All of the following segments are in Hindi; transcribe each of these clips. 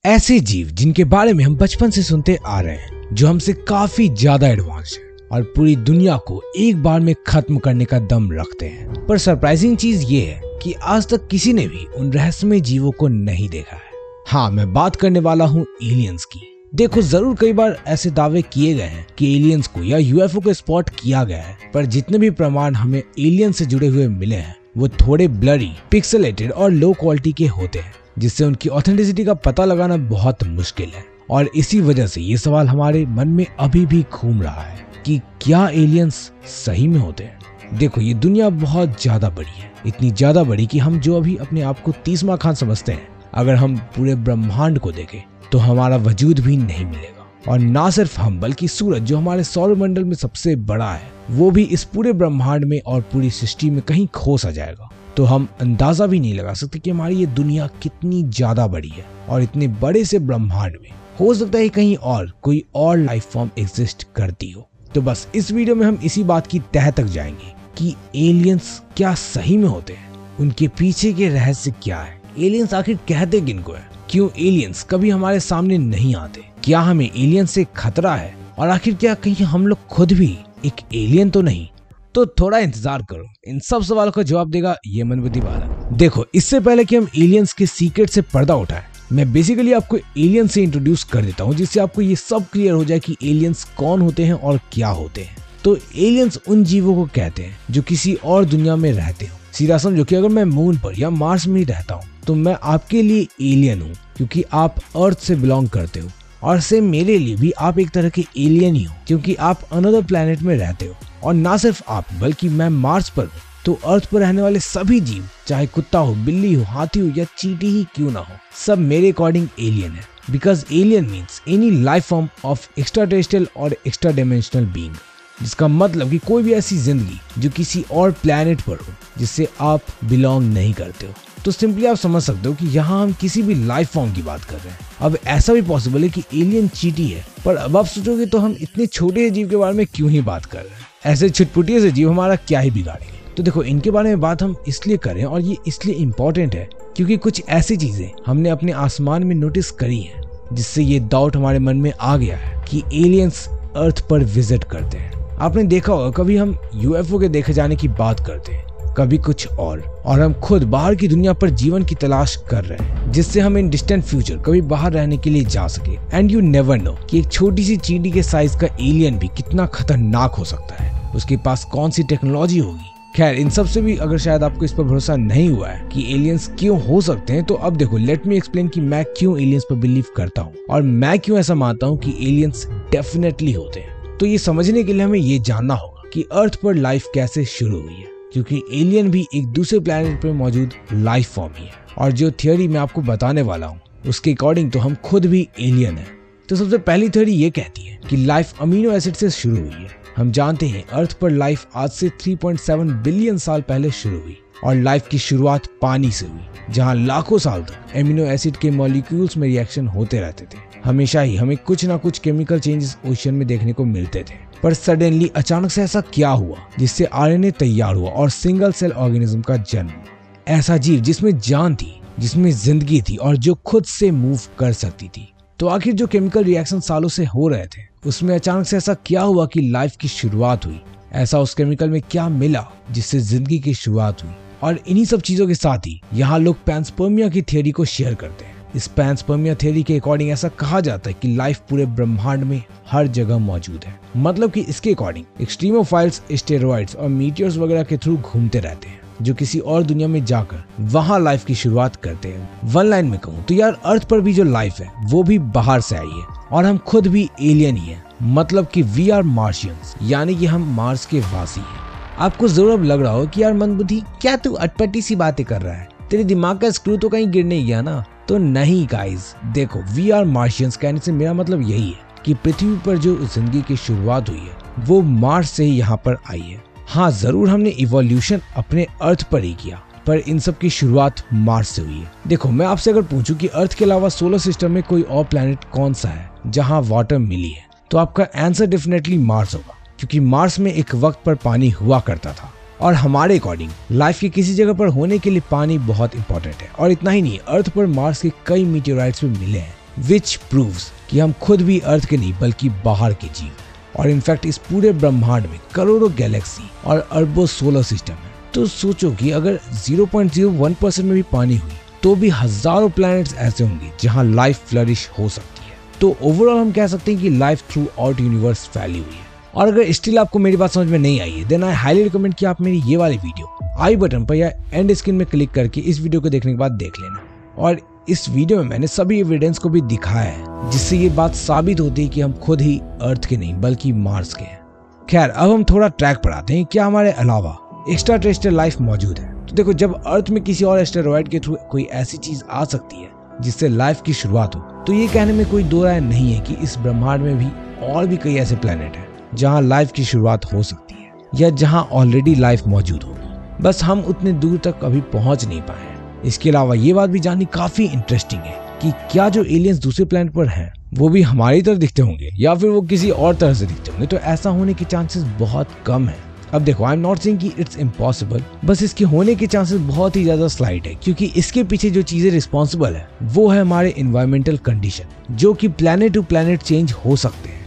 ऐसे जीव जिनके बारे में हम बचपन से सुनते आ रहे हैं, जो हमसे काफी ज्यादा एडवांस है और पूरी दुनिया को एक बार में खत्म करने का दम रखते हैं। पर सरप्राइजिंग चीज ये है कि आज तक किसी ने भी उन रहस्यमय जीवों को नहीं देखा है। हाँ, मैं बात करने वाला हूँ एलियंस की। देखो, जरूर कई बार ऐसे दावे किए गए हैं कि एलियंस को या यूएफओ को स्पॉट किया गया है, पर जितने भी प्रमाण हमें एलियंस से जुड़े हुए मिले हैं वो थोड़े ब्लरी, पिक्सेलेटेड और लो क्वालिटी के होते हैं, जिससे उनकी ऑथेंटिसिटी का पता लगाना बहुत मुश्किल है। और इसी वजह से ये सवाल हमारे मन में अभी भी घूम रहा है कि क्या एलियंस सही में होते हैं। देखो, ये दुनिया बहुत ज्यादा बड़ी है, इतनी ज्यादा बड़ी कि हम जो अभी अपने आप को 30वां खान समझते हैं, अगर हम पूरे ब्रह्मांड को देखें तो हमारा वजूद भी नहीं मिलेगा। और ना सिर्फ हम, बल्कि सूरज जो हमारे सौर मंडल में सबसे बड़ा है, वो भी इस पूरे ब्रह्मांड में और पूरी सृष्टि में कहीं खो सा जाएगा। तो हम अंदाजा भी नहीं लगा सकते कि हमारी ये दुनिया कितनी ज्यादा बड़ी है। और इतने बड़े से ब्रह्मांड में हो सकता है कहीं और कोई और लाइफ फॉर्म एग्जिस्ट करती हो। तो बस इस वीडियो में हम इसी बात की तह तक जाएंगे कि एलियंस क्या सही में होते हैं, उनके पीछे के रहस्य क्या है, एलियंस आखिर कहते किनको है, क्यों एलियंस कभी हमारे सामने नहीं आते, क्या हमें एलियंस से खतरा है, और आखिर क्या कहीं हम लोग खुद भी एक एलियन तो नहीं। तो थोड़ा इंतजार करो, इन सब सवालों का जवाब देगा ये मनबुद्धि बालक। देखो, इससे पहले कि हम एलियंस के सीक्रेट से पर्दा उठाएं, मैं बेसिकली आपको एलियन से इंट्रोड्यूस कर देता हूँ, जिससे आपको ये सब क्लियर हो जाए कि एलियंस कौन होते हैं और क्या होते हैं। तो एलियंस उन जीवों को कहते हैं जो किसी और दुनिया में रहते हो। सीधा समझो कि अगर मैं मून पर या मार्स में ही रहता हूँ तो मैं आपके लिए एलियन हूँ, क्योंकि आप अर्थ से बिलोंग करते हो। और सेम मेरे लिए भी आप एक तरह के एलियन ही हो, क्योंकि आप अनदर प्लेनेट में रहते हो। और ना सिर्फ आप, बल्कि मैं मार्स पर हूँ, तो अर्थ पर रहने वाले सभी जीव, चाहे कुत्ता हो, बिल्ली हो, हाथी हो या चींटी ही क्यों ना हो, सब मेरे अकॉर्डिंग एलियन है। Because alien means any life form of extra terrestrial और एक्स्ट्रा डायमेंशनल बीइंग, जिसका मतलब कि कोई भी ऐसी जिंदगी जो किसी और प्लेनेट पर हो, जिससे आप बिलोंग नहीं करते हो। तो सिंपली आप समझ सकते हो कि यहाँ हम किसी भी लाइफ फॉर्म की बात कर रहे हैं। अब ऐसा भी पॉसिबल है कि एलियन चींटी है, पर अब आप सोचोगे तो हम इतने छोटे जीव के बारे में क्यों ही बात कर रहे हैं, ऐसे छुटपुटिये से जीव हमारा क्या ही बिगाड़ेंगे। तो देखो, इनके बारे में बात हम इसलिए करें, और ये इसलिए इम्पोर्टेंट है क्योंकि कुछ ऐसी चीजें हमने अपने आसमान में नोटिस करी हैं, जिससे ये डाउट हमारे मन में आ गया है कि एलियंस अर्थ पर विजिट करते हैं। आपने देखा होगा, कभी हम यूएफओ के देखे जाने की बात करते हैं, कभी कुछ और हम खुद बाहर की दुनिया पर जीवन की तलाश कर रहे हैं, जिससे हम इन डिस्टेंट फ्यूचर कभी बाहर रहने के लिए जा सके। एंड यू नेवर नो कि एक छोटी सी चींटी के साइज का एलियन भी कितना खतरनाक हो सकता है, उसके पास कौन सी टेक्नोलॉजी होगी। खैर, इन सब से भी अगर शायद आपको इस पर भरोसा नहीं हुआ है कि एलियंस क्यों हो सकते हैं, तो अब देखो, लेट मी एक्सप्लेन कि मैं क्यों एलियंस पर बिलीव करता हूँ और मैं क्यों ऐसा मानता हूँ कि एलियंस डेफिनेटली होते हैं। तो ये समझने के लिए हमें ये जानना होगा कि अर्थ पर लाइफ कैसे शुरू हुई है, क्योंकि एलियन भी एक दूसरे प्लेनेट पर मौजूद लाइफ फॉर्म ही है। और जो थियोरी मैं आपको बताने वाला हूँ, उसके अकॉर्डिंग तो हम खुद भी एलियन है। तो सबसे पहली थ्योरी ये कहती है कि लाइफ अमीनो एसिड से शुरू हुई है। हम जानते हैं अर्थ पर लाइफ आज से 3.7 बिलियन साल पहले शुरू हुई, और लाइफ की शुरुआत पानी से हुई, जहाँ लाखों साल तक एमिनो एसिड के मॉलिक्यूल्स में रिएक्शन होते रहते थे। हमेशा ही हमें कुछ ना कुछ केमिकल चेंजेस ओशन में देखने को मिलते थे, पर सडनली अचानक से ऐसा क्या हुआ जिससे आरएनए तैयार हुआ और सिंगल सेल ऑर्गेनिज्म का जन्म। ऐसा जीव जिसमें जान थी, जिसमें जिंदगी थी और जो खुद से मूव कर सकती थी। तो आखिर जो केमिकल रिएक्शन सालों से हो रहे थे, उसमें अचानक से ऐसा क्या हुआ कि लाइफ की शुरुआत हुई। ऐसा उस केमिकल में क्या मिला जिससे जिंदगी की शुरुआत हुई। और इन्हीं सब चीजों के साथ ही यहाँ लोग पैंसपर्मिया की थियोरी को शेयर करते हैं। इस पैंसपर्मिया थियोरी के अकॉर्डिंग ऐसा कहा जाता है कि लाइफ पूरे ब्रह्मांड में हर जगह मौजूद है। मतलब कि इसके अकॉर्डिंग एक्सट्रीमोफाइल्स एस्टेरॉइड्स और मीटियोर्स वगैरह के थ्रू घूमते रहते हैं, जो किसी और दुनिया में जाकर वहां लाइफ की शुरुआत करते हैं। वन लाइन में कहूँ तो यार, अर्थ पर भी जो लाइफ है वो भी बाहर से आई है, और हम खुद भी एलियन ही हैं। मतलब कि वी आर मार्शियंस, यानी कि हम मार्स के वासी हैं। आपको जरूर अब लग रहा हो कि यार मनबुद्धि, क्या तू अटपटी सी बातें कर रहा है, तेरे दिमाग का स्क्रू तो कहीं गिर नहीं गया ना। तो नहीं गाइज, देखो, वी आर मार्शियंस कहने से मेरा मतलब यही है कि पृथ्वी पर जो जिंदगी की शुरुआत हुई है वो मार्स से ही यहाँ पर आई है। हाँ, जरूर हमने इवोल्यूशन अपने अर्थ पर ही किया, पर इन सब की शुरुआत मार्स से हुई है। देखो, मैं आपसे अगर पूछूं कि अर्थ के अलावा सोलर सिस्टम में कोई और प्लेनेट कौन सा है जहाँ वाटर मिली है, तो आपका आंसर डेफिनेटली मार्स होगा, क्योंकि मार्स में एक वक्त पर पानी हुआ करता था। और हमारे अकॉर्डिंग लाइफ की किसी जगह पर होने के लिए पानी बहुत इंपॉर्टेंट है। और इतना ही नहीं, अर्थ पर मार्स के कई मीटियोराइट्स भी मिले हैं, विच प्रूव्स कि हम खुद भी अर्थ के नहीं बल्कि बाहर के जीव। और इनफैक्ट इस पूरे ब्रह्मांड में करोड़ों गैलेक्सी और अरबों सोलर सिस्टम है। तो सोचो कि अगर 0.01% में भी पानी हुई तो भी हजारों प्लैनेट्स ऐसे होंगे जहां लाइफ फ्लरिश हो सकती है। तो ओवरऑल हम कह सकते हैं कि लाइफ थ्रू आउट यूनिवर्स फैली हुई है। और अगर स्टिल आपको मेरी बात समझ में नहीं आई है देन आई हाईली रिकमेंड कि आप मेरी ये वाली वीडियो आई बटन पर या एंड स्क्रीन में क्लिक करके इस वीडियो को देखने के बाद देख लेना। और इस वीडियो में मैंने सभी एविडेंस को भी दिखाया है जिससे ये बात साबित होती है कि हम खुद ही अर्थ के नहीं बल्कि मार्स के हैं। खैर अब हम थोड़ा ट्रैक पर आते हैं। क्या हमारे अलावा एक्स्ट्रा टेरेस्ट्रियल लाइफ मौजूद है? तो देखो, जब अर्थ में किसी और एस्टेरॉयड के थ्रू कोई ऐसी चीज आ सकती है जिससे लाइफ की शुरुआत हो तो ये कहने में कोई दो राय नहीं है कि इस ब्रह्मांड में भी और भी कई ऐसे प्लेनेट हैं जहां लाइफ की शुरुआत हो सकती है या जहां ऑलरेडी लाइफ मौजूद होगी, बस हम उतने दूर तक अभी पहुंच नहीं पाए हैं। इसके अलावा ये बात भी जाननी काफी इंटरेस्टिंग है कि क्या जो एलियंस दूसरे प्लेनेट पर हैं वो भी हमारी तरह दिखते होंगे या फिर वो किसी और तरह से दिखते होंगे। तो ऐसा होने के चांसेस बहुत कम है। अब देखो, आई एम नॉट सेइंग कि इट्स इम्पॉसिबल, बस इसके होने के चांसेस बहुत ही ज्यादा स्लाइट है क्योंकि इसके पीछे जो चीजें रिस्पॉन्सिबल है वो है हमारे इन्वायरमेंटल कंडीशन जो कि प्लेनेट टू प्लेनेट चेंज हो सकते हैं।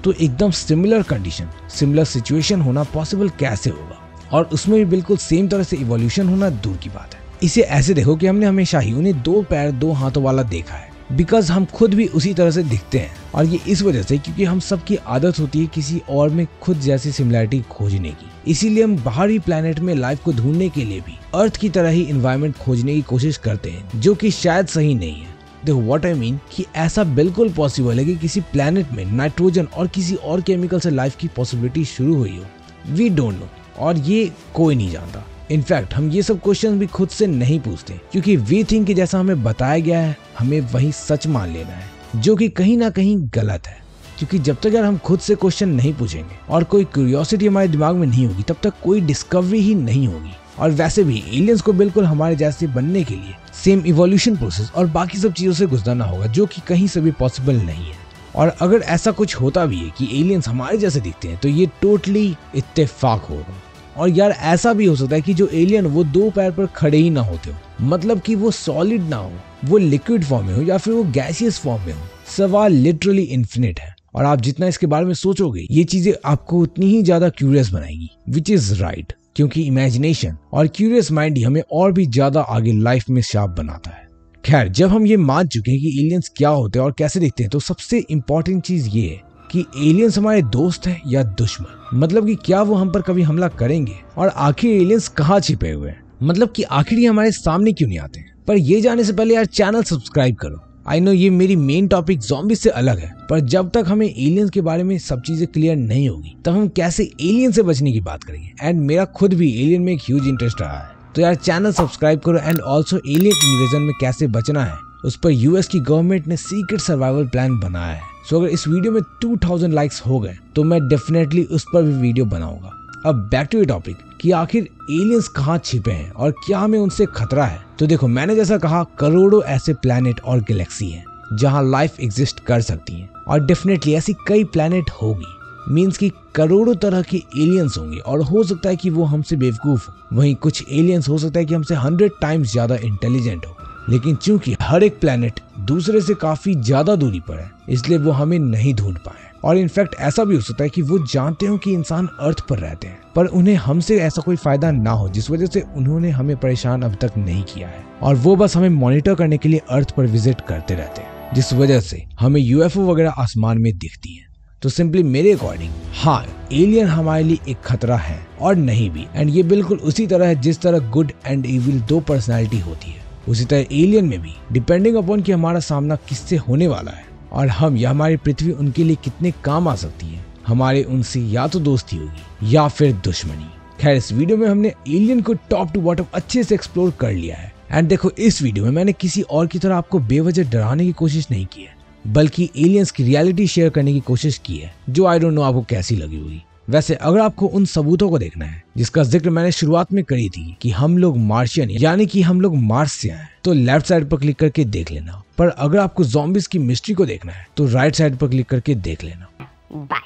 तो एकदम सिमिलर कंडीशन, सिमिलर सिचुएशन होना पॉसिबल कैसे होगा, और उसमें भी बिल्कुल सेम तरह से इवोल्यूशन होना दूर की बात है। इसे ऐसे देखो कि हमने हमेशा ही उन्हें 2 पैर 2 हाथों वाला देखा है बिकॉज हम खुद भी उसी तरह से दिखते हैं। और ये इस वजह से क्योंकि हम सबकी आदत होती है किसी और में खुद जैसी सिमिलरिटी खोजने की। इसीलिए हम बाहरी प्लेनेट में लाइफ को ढूंढने के लिए भी अर्थ की तरह ही इन्वायरमेंट खोजने की कोशिश करते हैं जो कि शायद सही नहीं है। देखो व्हाट आई मीन कि ऐसा बिल्कुल पॉसिबल है कि किसी प्लेनेट में नाइट्रोजन और किसी और केमिकल से लाइफ की पॉसिबिलिटी शुरू हुई हो। वी डोंट नो, और ये कोई नहीं जानता। इनफैक्ट हम ये सब क्वेश्चन भी खुद से नहीं पूछते क्योंकि वी थिंक कि जैसा हमें बताया गया है हमें वही सच मान लेना है, जो कि कहीं ना कहीं गलत है। क्योंकि जब तक यार हम खुद से क्वेश्चन नहीं पूछेंगे और कोई क्यूरियोसिटी हमारे दिमाग में नहीं होगी तब तक कोई डिस्कवरी ही नहीं होगी। और वैसे भी एलियंस को बिल्कुल हमारे जैसे बनने के लिए सेम इवोल्यूशन प्रोसेस और बाकी सब चीजों से गुजरना होगा जो कि कहीं से भी पॉसिबल नहीं है। और अगर ऐसा कुछ होता भी है कि एलियंस हमारे जैसे दिखते हैं तो ये टोटली इत्तेफाक होगा। और यार ऐसा भी हो सकता है कि जो एलियन वो 2 पैर पर खड़े ही ना होते हो, मतलब कि वो सॉलिड ना हो, वो लिक्विड फॉर्म में हो या फिर वो गैसियस फॉर्म में हो। सवाल लिटरली इन्फिनिट है और आप जितना इसके बारे में सोचोगे ये चीजें आपको उतनी ही ज्यादा क्यूरियस बनाएगी, विच इज राइट, क्योंकि इमेजिनेशन और क्यूरियस माइंड ही हमें और भी ज्यादा आगे लाइफ में शार्प बनाता है। खैर, जब हम ये मान चुके हैं कि एलियंस क्या होते हैं और कैसे दिखते हैं तो सबसे इम्पोर्टेंट चीज ये है कि एलियंस हमारे दोस्त हैं या दुश्मन। मतलब कि क्या वो हम पर कभी हमला करेंगे और आखिर एलियंस कहाँ छिपे हुए हैं, मतलब कि आखिर ये हमारे सामने क्यों नहीं आते। पर ये जाने से पहले यार चैनल सब्सक्राइब करो। आई नो ये मेरी मेन टॉपिक ज़ॉम्बीज से अलग है, पर जब तक हमें एलियंस के बारे में सब चीजें क्लियर नहीं होगी तब हम कैसे एलियन से बचने की बात करेंगे। एंड मेरा खुद भी एलियन में एक ह्यूज इंटरेस्ट रहा है, तो यार चैनल सब्सक्राइब करो। एंड ऑल्सो एलियन इन्वेजन में कैसे बचना है उस पर यूएस की गवर्नमेंट ने सीक्रेट सर्वाइवल प्लान बनाया है। सो अगर इस वीडियो में 2000 लाइक्स हो गए तो मैं डेफिनेटली उस पर भी वीडियो बनाऊंगा। अब बैक टू द टॉपिक कि आखिर एलियंस कहाँ छिपे हैं और क्या हमें उनसे खतरा है। तो देखो, मैंने जैसा कहा करोड़ों ऐसे प्लैनेट और गैलेक्सी हैं जहां लाइफ एग्जिस्ट कर सकती है और डेफिनेटली ऐसी कई प्लैनेट होगी। मींस कि करोड़ों तरह के एलियंस होंगे और हो सकता है कि वो हमसे बेवकूफ हो। वहीं कुछ एलियंस हो सकता है कि हमसे 100 टाइम्स ज्यादा इंटेलिजेंट हो। लेकिन चूंकि हर एक प्लेनेट दूसरे से काफी ज्यादा दूरी पर है इसलिए वो हमें नहीं ढूंढ पाए। और इनफैक्ट ऐसा भी हो सकता है कि वो जानते हो कि इंसान अर्थ पर रहते हैं पर उन्हें हमसे ऐसा कोई फायदा ना हो जिस वजह से उन्होंने हमें परेशान अब तक नहीं किया है और वो बस हमें मॉनिटर करने के लिए अर्थ पर विजिट करते रहते हैं, जिस वजह से हमें यूएफओ वगैरह आसमान में दिखती है। तो सिंपली मेरे अकॉर्डिंग हाँ, एलियन हमारे लिए एक खतरा है और नहीं भी। एंड ये बिल्कुल उसी तरह है जिस तरह गुड एंड इविल 2 पर्सनैलिटी होती है, उसी तरह एलियन में भी डिपेंडिंग अपॉन कि हमारा सामना किससे होने वाला है और हम या हमारी पृथ्वी उनके लिए कितने काम आ सकती है, हमारे उनसे या तो दोस्ती होगी या फिर दुश्मनी। खैर, इस वीडियो में हमने एलियन को टॉप टू बॉटम अच्छे से एक्सप्लोर कर लिया है। एंड देखो, इस वीडियो में मैंने किसी और की तरह आपको बेवजह डराने की कोशिश नहीं की है, बल्कि एलियंस की रियलिटी शेयर करने की कोशिश की है, जो आई डोंट नो आपको कैसी लगी होगी। वैसे अगर आपको उन सबूतों को देखना है जिसका जिक्र मैंने शुरुआत में करी थी कि हम लोग मार्शियन यानी कि हम लोग मार्स से आए, तो लेफ्ट साइड पर क्लिक करके देख लेना। पर अगर आपको ज़ॉम्बीज की मिस्ट्री को देखना है तो राइट साइड पर क्लिक करके देख लेना। बाय।